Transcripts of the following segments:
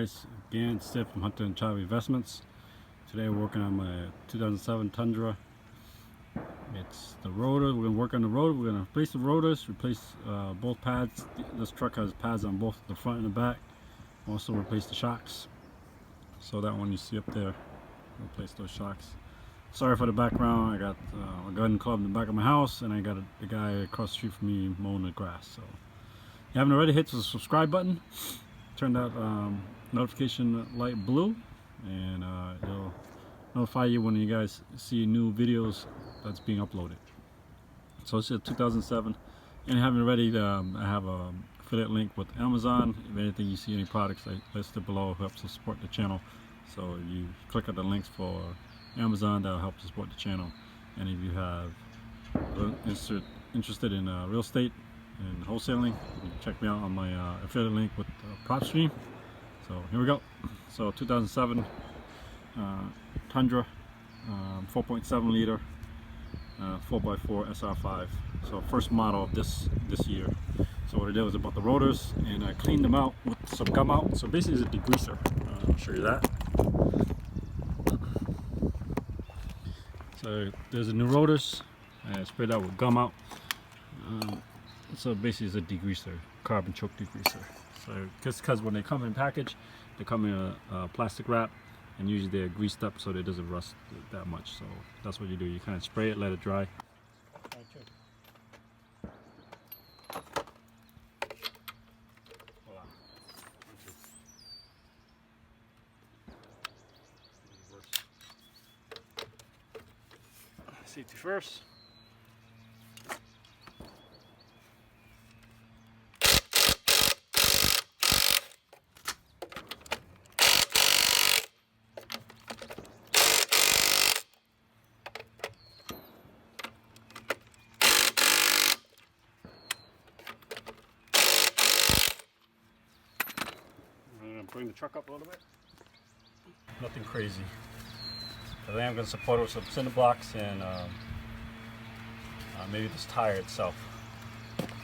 guys, again Sid from Hunter and Chavy Investments. Today we're working on my 2007 Tundra. It's the rotor. We're going to work on the rotor. We're going to replace the rotors, replace both pads. This truck has pads on both the front and the back. Also replace the shocks. So that one you see up there, replace those shocks. Sorry for the background. I got a gun club in the back of my house, and I got a guy across the street from me mowing the grass. So if you haven't already, hit the subscribe button. Turn that notification light blue, and it'll notify you when you guys see new videos that's being uploaded. So it's a 2007, and having already, I have a affiliate link with Amazon. If anything, you see any products listed below, helps to support the channel. So you click on the links for Amazon, that'll help to support the channel. And if you have interested in real estate and wholesaling, you can check me out on my affiliate link with PropStream. So here we go. So 2007 Tundra, 4.7 liter 4x4 SR5. So first model of this year. So what I did was about the rotors, and I cleaned them out with some gum out. So basically it's a degreaser. I'll show you that. So there's the new rotors. I sprayed out with gum out. So basically it's a degreaser, carbon choke degreaser. So just because when they come in package, they come in a plastic wrap, and usually they're greased up so it doesn't rust that much. So that's what you do. You kind of spray it, let it dry. Safety first. I'm going to bring the truck up a little bit. Nothing crazy. I think I'm going to support it with some cinder blocks and maybe this tire itself.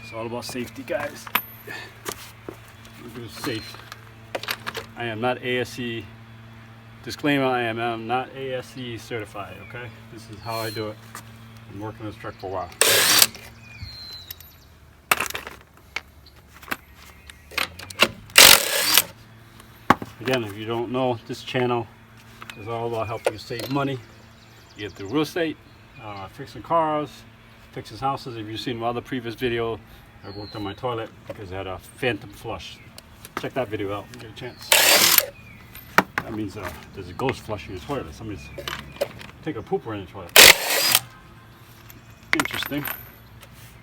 It's all about safety, guys. We're going to be safe. I am not ASE. Disclaimer: I am not ASE certified. Okay, this is how I do it. I'm working this truck for a while. Again, if you don't know, this channel is all about helping you save money. You get through real estate, fixing cars, fixing houses. If you've seen my other previous video, I worked on my toilet because I had a phantom flush. Check that video out when you get a chance. That means there's a ghost flush in your toilet. Somebody's taking a pooper in the toilet. Interesting.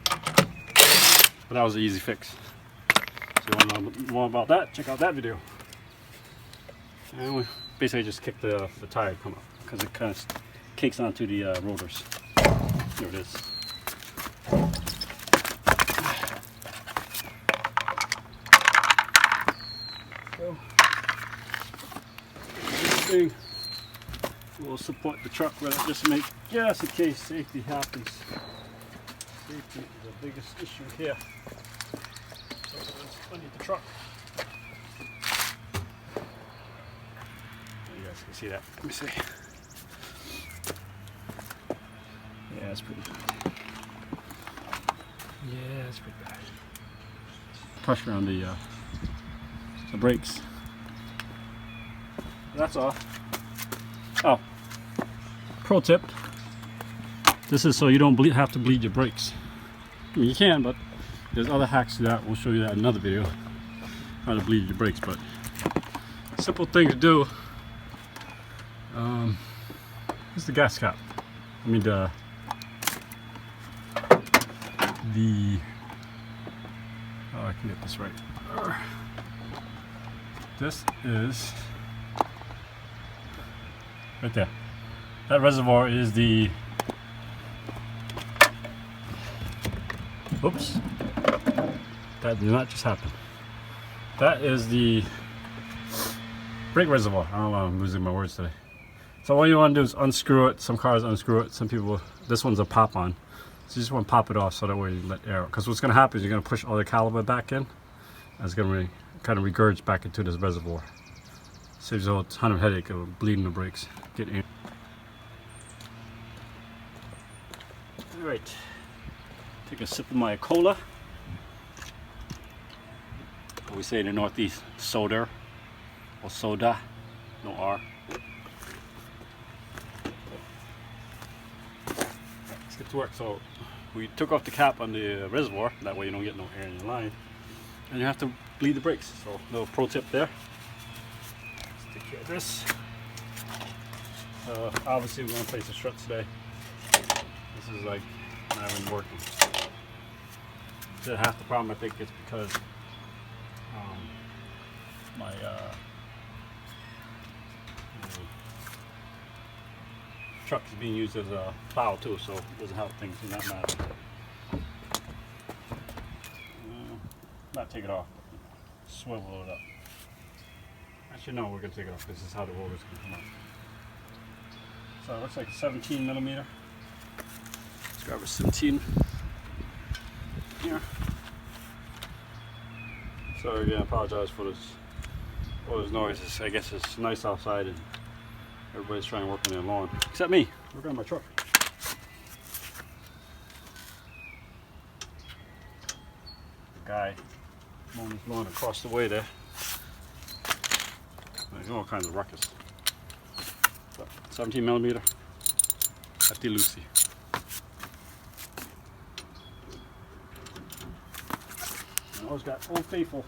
But that was an easy fix. So you want to know more about that? Check out that video. And we basically just kick the tire come up because it kind of cakes onto the rotors. There it is. So this thing will support the truck just to make, just in case safety happens. Safety is the biggest issue here. So it's underneath the truck. You guys can see that. Let me see. Yeah, that's pretty bad. Yeah, that's pretty bad. Pressure on the brakes. That's all. Oh, pro tip. This is so you don't have to bleed your brakes. I mean, you can, but there's other hacks to that. We'll show you that in another video. How to bleed your brakes, but simple thing to do. This is the gas cap. I mean the oh, I can get this right. This is right there. That reservoir is the, oops, that did not just happen. That is the brake reservoir. I don't know, I'm losing my words today. So what you want to do is unscrew it. Some cars unscrew it. Some people, this one's a pop on. So you just want to pop it off so that way you let air. Because what's going to happen is you're going to push all the caliber back in. And it's going to kind of regurge back into this reservoir. Saves a whole ton of headache of bleeding the brakes. Get in. Alright, take a sip of my cola. We say in the Northeast, soda or soda, no R. Let's get to work. So we took off the cap on the reservoir, that way you don't get no air in your line, and you have to bleed the brakes. So little pro tip there. Let's take care of this. Obviously we're going to place the struts today. This is like not even working. Half the problem I think is because my truck is being used as a plow too, so it doesn't help things in that matter. Not take it off, but swivel it up. Actually no, we're going to take it off because this is how the rotors can come up. So it looks like a 17 millimeter. Let's grab a 17 here. Sorry again, I apologize for all those noises. I guess it's nice outside and everybody's trying to work on their lawn. Except me, working on my truck. The guy mowing his lawn across the way there. There's all kinds of ruckus. So, 17 millimeter. At the Lucy. I always got Old Faithful.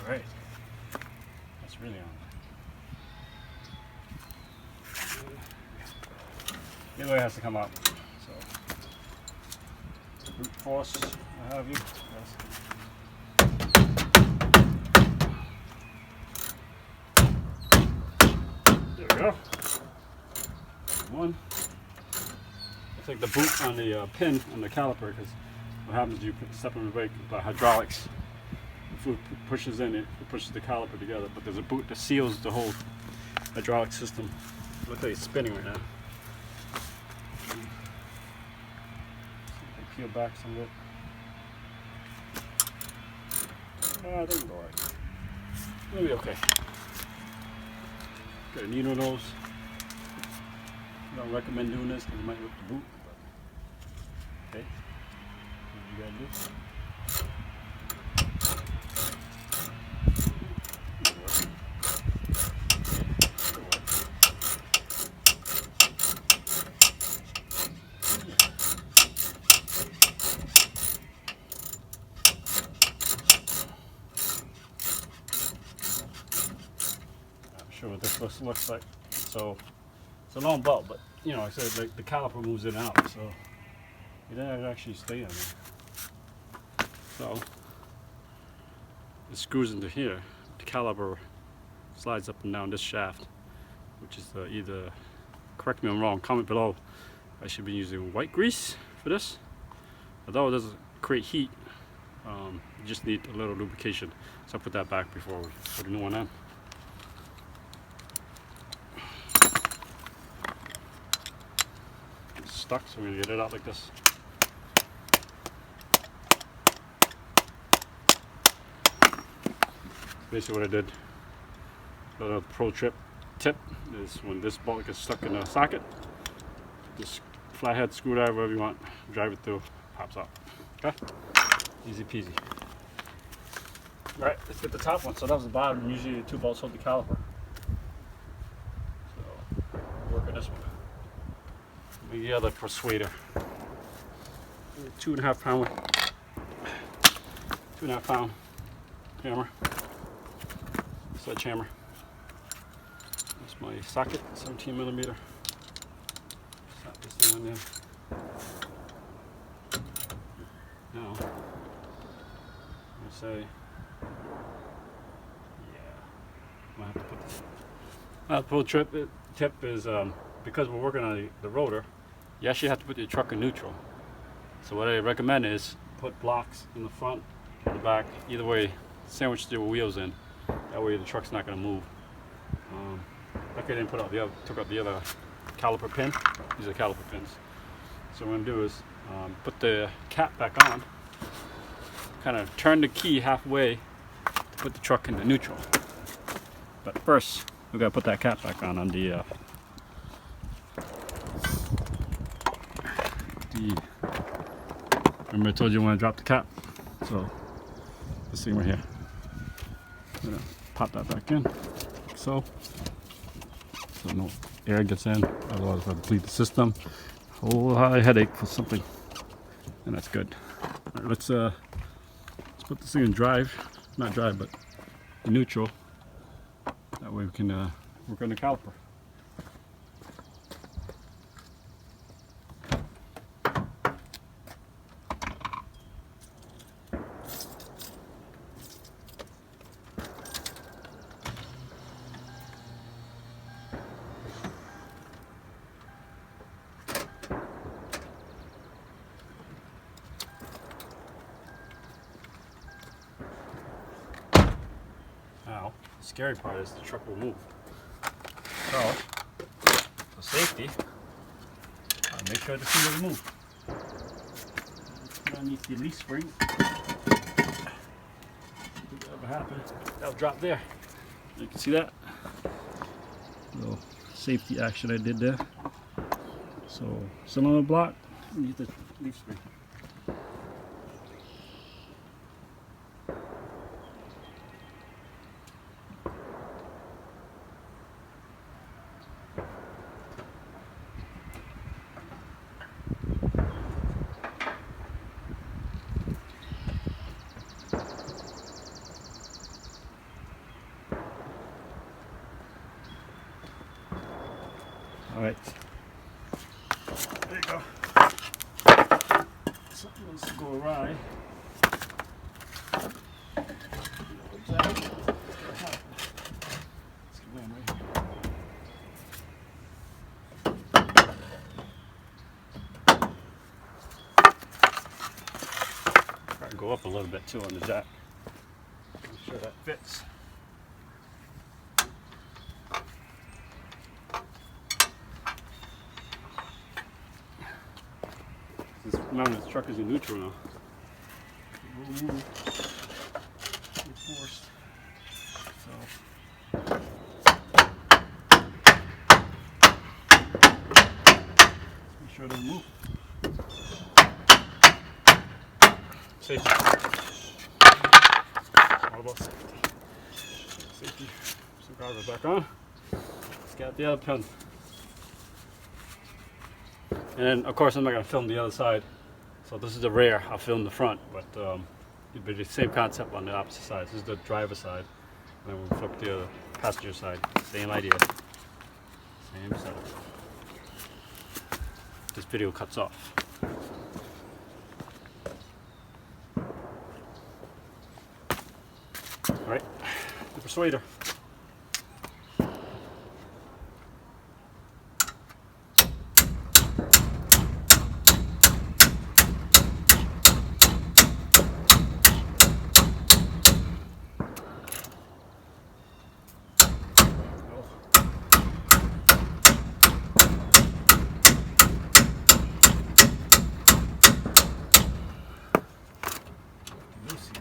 Alright. That's really on. Either way it has to come out. So brute force, what have you. Yes. There we go. One. It's like the boot on the pin on the caliper, because what happens is you step on the brake by hydraulics. The foot pushes in, it pushes the caliper together, but there's a boot that seals the whole hydraulic system. Looks like it's spinning right now. Peel back some of it. I think it'll be alright. It'll be okay. Got a needle nose. I don't recommend doing this because you might rip the boot. But okay. What you gotta do? Show what this looks like. So it's a long belt, but you know, I said the caliper moves in and out, so it doesn't actually stay in there. So it screws into here. The caliper slides up and down this shaft, which is either, correct me if I'm wrong, comment below. I should be using white grease for this. Although it doesn't create heat, you just need a little lubrication. So I put that back before we put a new one in. Stuck, so we're going to get it out like this. Basically what I did, the pro tip is when this bolt gets stuck in a socket, this flathead screwdriver, whatever you want, drive it through, pops out. Okay? Easy peasy. Alright, let's get the top one. So that was the bottom. Usually the two bolts hold the caliper. So, work on this one. The other persuader. 2.5 pound. 2.5 pound hammer. Sledgehammer. That's my socket, 17 millimeter. Slap this thing on there. Now, I'm gonna say, yeah, I'm gonna have to put this. Pro tip is because we're working on the rotor. You actually have to put your truck in neutral. So what I recommend is put blocks in the front or the back. Either way, sandwich the wheels in. That way the truck's not going to move. Luckily I didn't took out the other caliper pin. These are caliper pins. So what I'm going to do is Put the cap back on, kind of turn the key halfway to put the truck into neutral. But first, we gotta put that cap back on the remember I told you when I dropped the cap? So this thing right here. I'm gonna pop that back in, like so no air gets in. Otherwise, I'll deplete the system. Whole high headache for something, and that's good. All right, let's put this thing in drive, not drive, but neutral. That way we can work on the caliper. Now, the scary part is the truck will move. So, for safety, I'll make sure the thing doesn't move. Put on these release springs. If that ever happens, that'll drop there. You can see that. Little safety action I did there. So, cylinder block, use the leaf spring. All right, there you go. Something wants to go awry. Probably go up a little bit too on the jack. Make sure that fits. Remember, this truck is in neutral now. It will move with force. So, make sure it doesn't move. Safety. All about safety. Safety. So, guards are back on. Let's get the other pin. And then, of course, I'm not going to film the other side. So this is the rear, I'll film the front, but it'd be the same concept on the opposite side. This is the driver's side, and then we'll flip the other passenger side. Same idea, same setup. This video cuts off. All right, the persuader.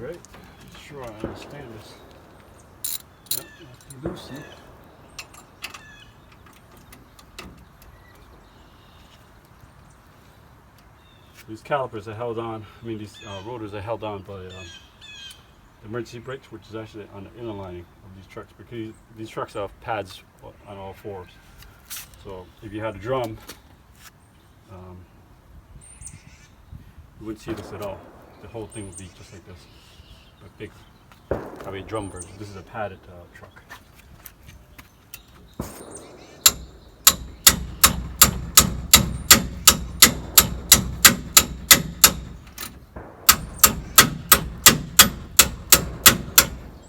Right? I'm sure I understand this. Yep, Lucy. These calipers are held on, these rotors are held on by the emergency brakes, which is actually on the inner lining of these trucks, because these trucks have pads on all fours. So if you had a drum, you wouldn't see this at all. The whole thing would be just like this. A big, drum version. This is a padded truck.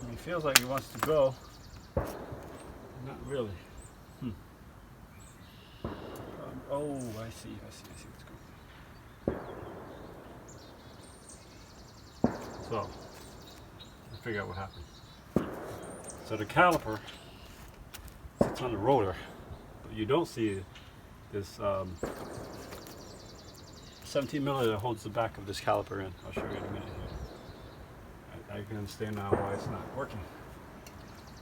He feels like he wants to go. Not really. Oh, I see what's going on. So, figure out what happened. So the caliper sits on the rotor, but you don't see this 17 millimeter holds the back of this caliper in. I'll show you in a minute here. I can understand now why it's not working.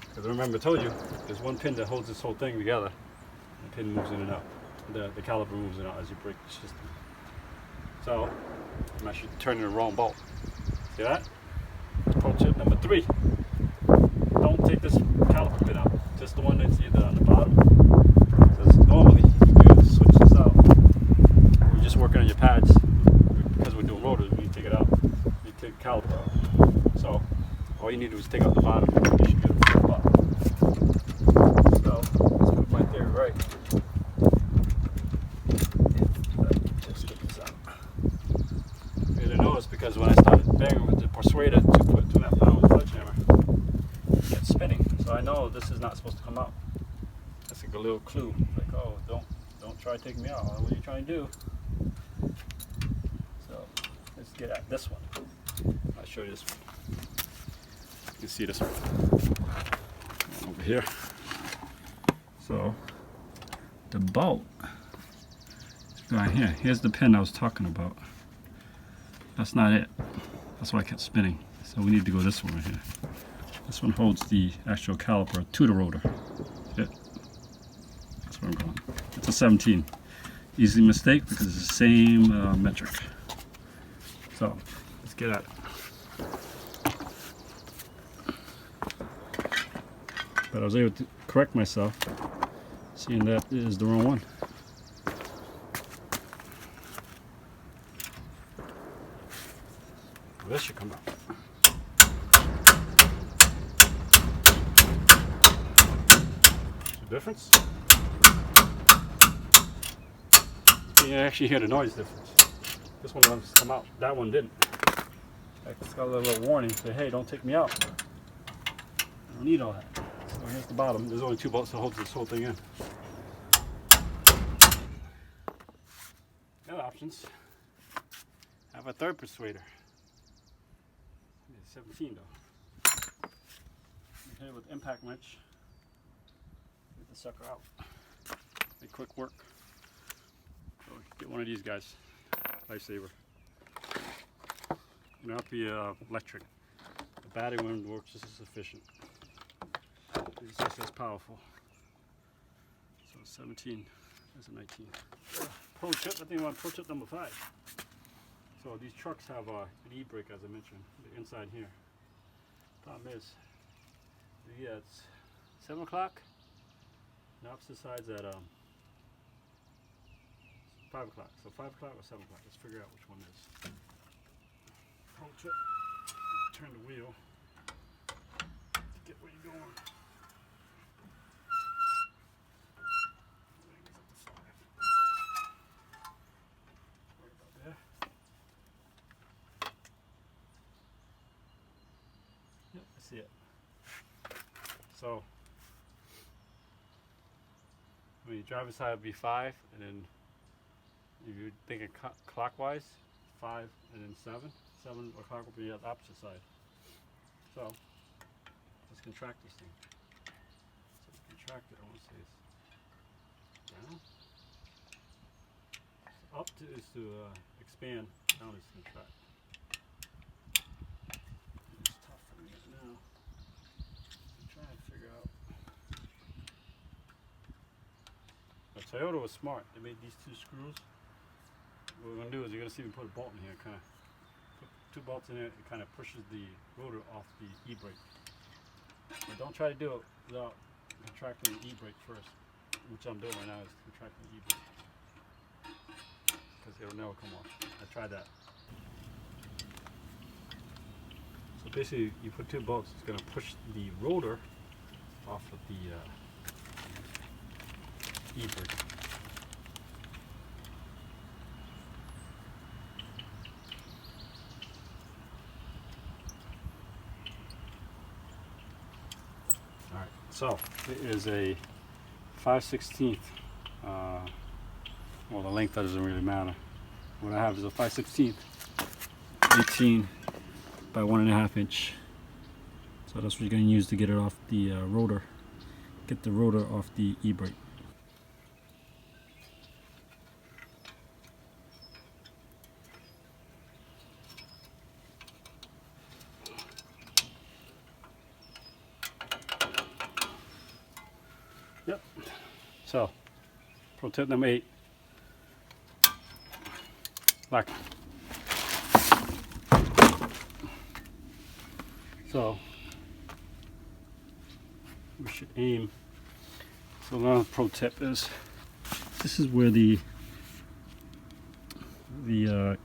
Because remember I told you, there's one pin that holds this whole thing together. The pin moves in and out. The caliper moves in and out as you break the system. So, I'm actually turning the wrong bolt. See that? Pro tip number 3. Don't take this caliper pin out. Just the one that's either on the bottom. Because normally you can switch this out. We're just working on your pads. Because we're doing rotors, when you take it out, you take the caliper out. So, all you need to do is take out the bottom. You should get it from the bottom. So, let's put my theory right. Just get this out. You didn't notice because when I started banging with the persuader 2.5 pound sledgehammer, it gets spinning. So I know this is not supposed to come out. That's like a little clue. Like, oh, don't try taking me out. What are you trying to do? So let's get at this one. I'll show you this one. You can see this one over here. So the bolt is right here. Here's the pin I was talking about. That's not it. That's why I kept spinning. So we need to go this one right here. This one holds the actual caliper to the rotor. Yeah. That's where I'm going. It's a 17. Easy mistake because it's the same metric. So let's get at it. But I was able to correct myself, seeing that is the wrong one. Well, this should come out. Difference? You can actually hear the noise difference. This one wants to come out. That one didn't. It's got a little warning. Say, hey, don't take me out. I don't need all that. So here's the bottom. There's only 2 bolts that hold this whole thing in. The other options have a third persuader. It's 17 though. I'm here with impact wrench. Get the sucker out. Make quick work. So get one of these guys. Lifesaver. It may not be electric. The battery one works just as efficient. It's just as powerful. So 17, that's a 19. Pro tip, I think I'm on pro tip number 5. So these trucks have an e-brake, as I mentioned, the inside here. Problem is, yeah, it's 7 o'clock. The opposite side's at 5 o'clock. So 5 o'clock or 7 o'clock. Let's figure out which one is. Pro tip, turn the wheel to get where you're going. Yep, I see it. So, when you drive side would be 5, and then if you're thinking clockwise, 5 and then 7. 7 o'clock will be at the opposite side. So, let's contract this thing. So contract it, I want to say it's down. So up is to expand, down is to contract. It's tough for me now. I'm trying to figure out. But Toyota was smart. They made these 2 screws. What we're going to do is you're going to see me put a bolt in here, kind of put 2 bolts in it. It kind of pushes the rotor off the e-brake. But don't try to do it without contracting the e-brake first, which I'm doing right now is contracting the e-brake. Because it'll never come off. I tried that. So basically, you put 2 bolts, it's going to push the rotor off of the e-brake. Alright, so it is a 5/16. Well, the length doesn't really matter. What I have is a 5/16 18 by 1.5 inch. So that's what you're going to use to get it off the rotor. Get the rotor off the e-brake. Yep. So, pro tip number 8. Lock. So, we should aim. So another pro tip is, this is where the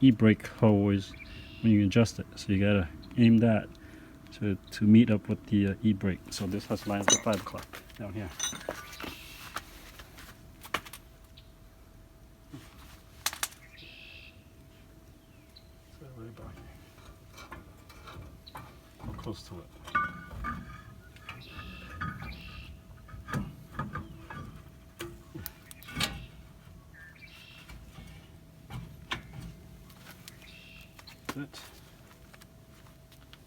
e-brake hole is when you adjust it. So you gotta aim that to meet up with the e-brake. So this has to line up to 5 o'clock down here. So right about here. Close to it. It.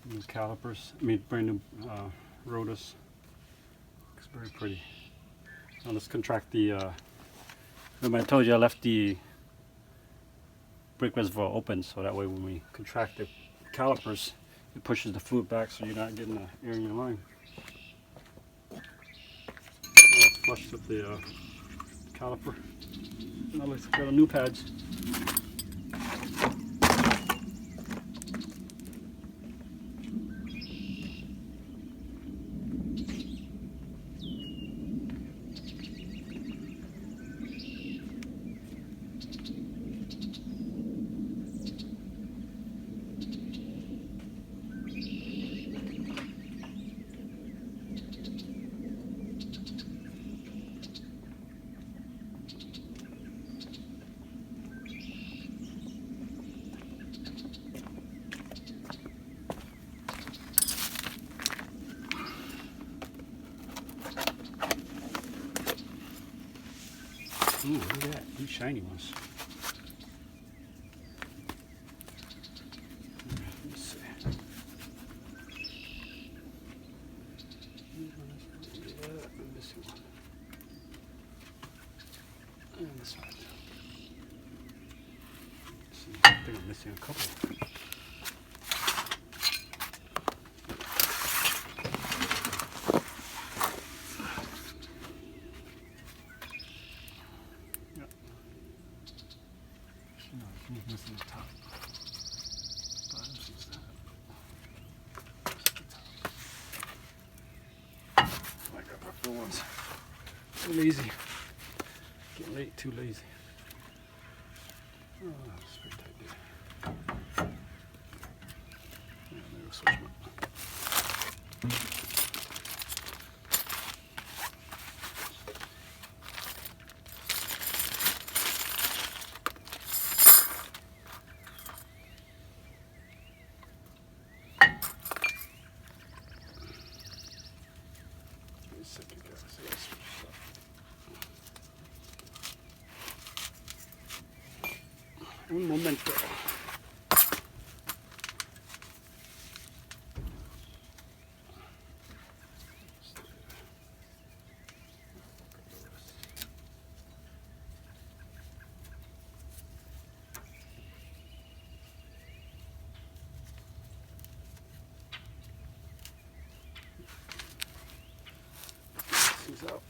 New calipers, brand new rotors. Looks very pretty. Now let's contract the. Remember I told you I left the brake reservoir open, so that way when we contract the calipers, it pushes the fluid back, so you're not getting the air in your line. Now let's flush with the caliper. Now let's get the new pads. Ooh, look at that, these shiny ones. Let's see. And this one. And this one. Let's see, I think I'm missing a couple. He's missing the top. Bottom's just that. I got my full ones. Too lazy. Getting late, too lazy. Oh, that's pretty tight there. Yeah, maybe we'll switch them up. Second guys, so let's switch this up. Un momento. Out.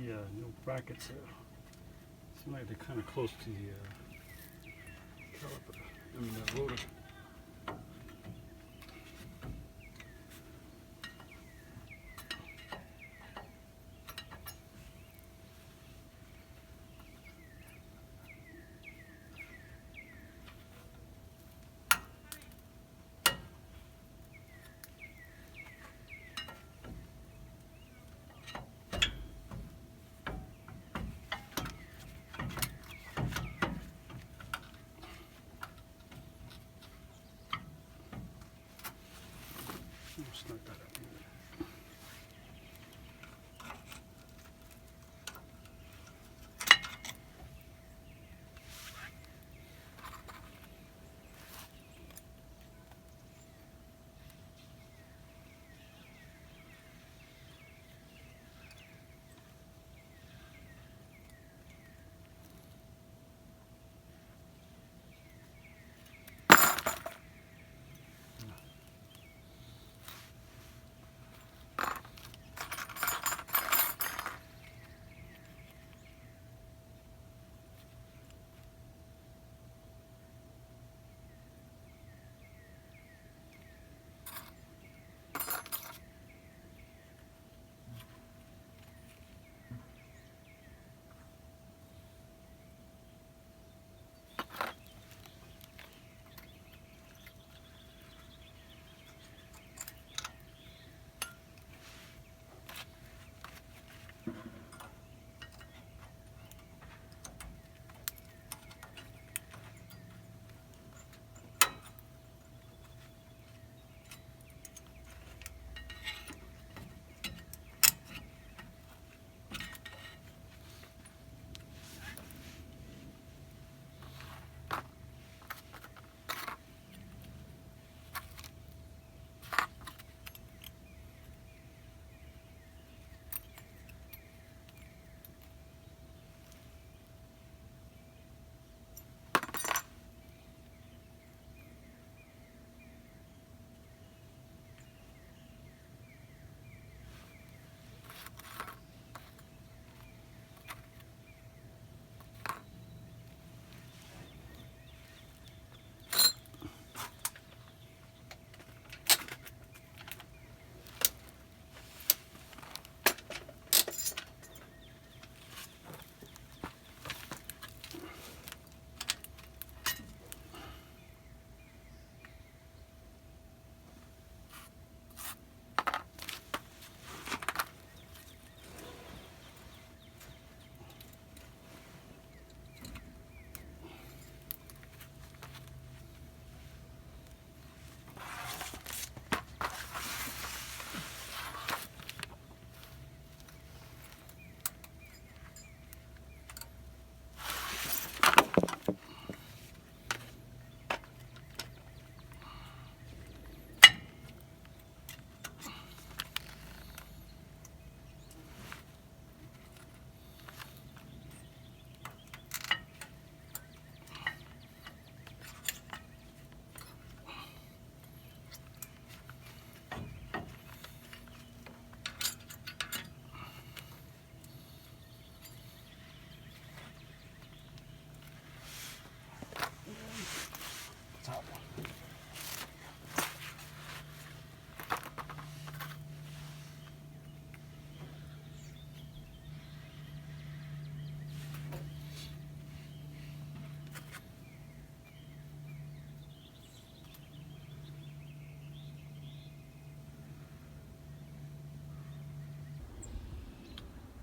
new brackets here. Seem like they're kind of close to the caliper, I mean the rotor. Snug that up.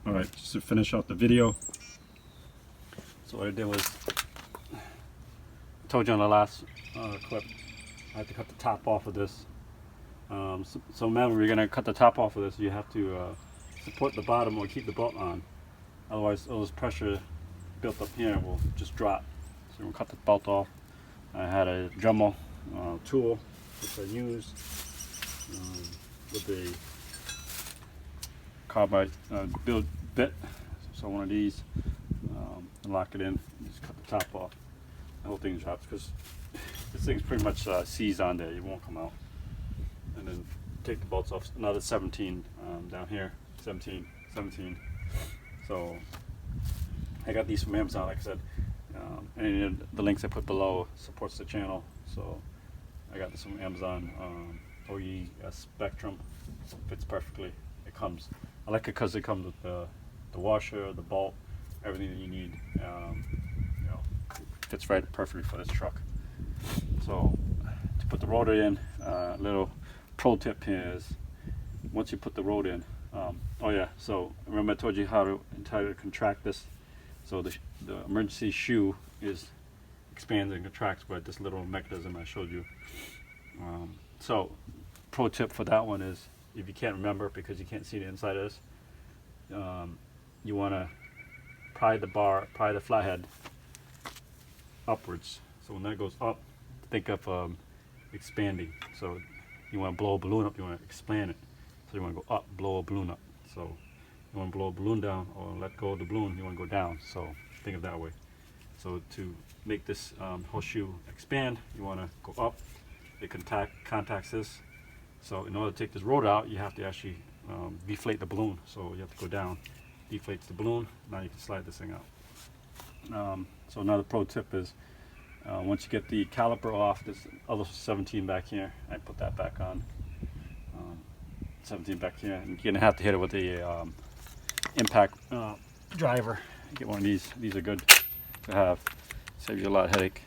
Alright, just to finish off the video. So what I did was, I told you on the last clip, I had to cut the top off of this. So remember, you're going to cut the top off of this, you have to support the bottom or keep the bolt on. Otherwise, all this pressure built up here will just drop. So we'll cut the bolt off. I had a Dremel tool, which I used with the carbide build bit. So one of these, and lock it in, just cut the top off. The whole thing drops because this thing's pretty much seized on there, it won't come out. And then take the bolts off, another 17 down here, 17, So I got these from Amazon, like I said. Any of the links I put below supports the channel. So I got this from Amazon. OE Spectrum, fits perfectly. It comes, I like it because it comes with the washer, the bolt, everything that you need. You know, fits right perfectly for this truck. So to put the rotor in, little pro tip here is, once you put the rotor in, oh yeah, so remember I told you how to contract this. So the emergency shoe expands and contracts by this little mechanism I showed you. So pro tip for that one is, if you can't remember because you can't see the inside of this, you want to pry the flathead upwards. So when that goes up, think of expanding. So you want to blow a balloon up, you want to expand it. So you want to go up, blow a balloon up. So you want to blow a balloon down, or let go of the balloon, you want to go down. So think of that way. So to make this horseshoe expand, you want to go up. It contacts this. So in order to take this rotor out, you have to actually deflate the balloon. So you have to go down, deflates the balloon. Now you can slide this thing out. So another pro tip is, once you get the caliper off, this other 17 back here, I put that back on. 17 back here, and you're gonna have to hit it with the impact driver. Get one of these. These are good to have. Saves you a lot of headache.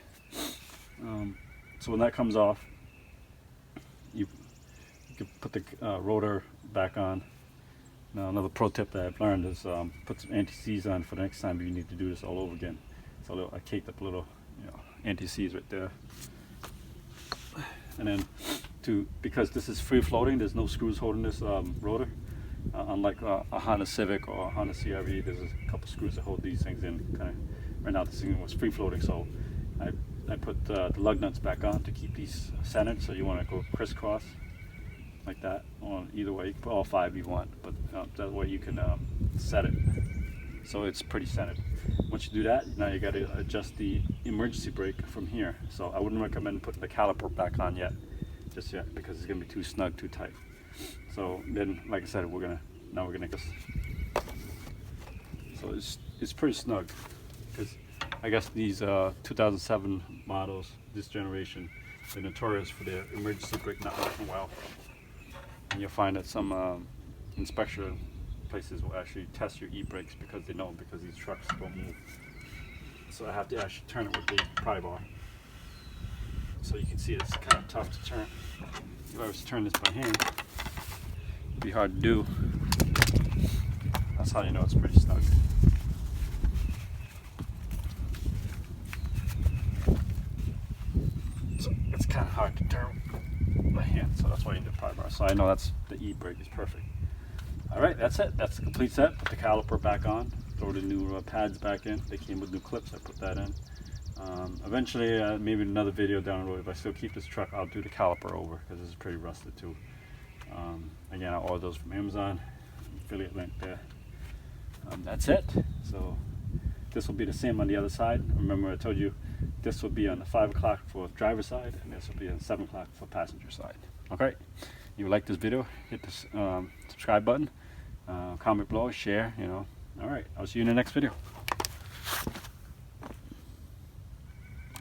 So when that comes off, you can put the rotor back on. Now another pro tip that I've learned is put some anti-seize on for the next time you need to do this all over again. So I caked up a little, anti-seize right there. And then because this is free floating, there's no screws holding this rotor. Unlike a Honda Civic or a Honda CRV, there's a couple screws that hold these things in. Right now this thing was free floating, so I put the lug nuts back on to keep these centered. So you want to go crisscross like that, or either way. You can put all 5 you want, but that way you can set it so it's pretty centered. Once you do that, now you got to adjust the emergency brake from here. So I wouldn't recommend putting the caliper back on just yet, because it's gonna be too snug, too tight. So then, like I said, we're gonna this. So it's pretty snug, because I guess these 2007 models, this generation, they're notorious for their emergency brake not working well. And you'll find that some inspection places will actually test your e-brakes because these trucks don't move. So I have to actually turn it with the pry bar. So you can see it's kind of tough to turn. If I was to turn this by hand, it'd be hard to do. That's how you know it's pretty snug. So it's kind of hard to turn by hand, so that's why you need the pry bar. So I know that's the e-brake is perfect. All right, that's it. That's the complete set. Put the caliper back on. Throw the new pads back in. They came with new clips. I put that in. Eventually, maybe another video down the road, if I still keep this truck, I'll do the caliper over, because this is pretty rusted too. Again, I ordered those from Amazon. Affiliate link there. That's it. So this will be the same on the other side. Remember, I told you this will be on the 5 o'clock for driver side, and this will be on 7 o'clock for passenger side. Okay. If you like this video, hit the subscribe button, comment below, share. All right. I'll see you in the next video.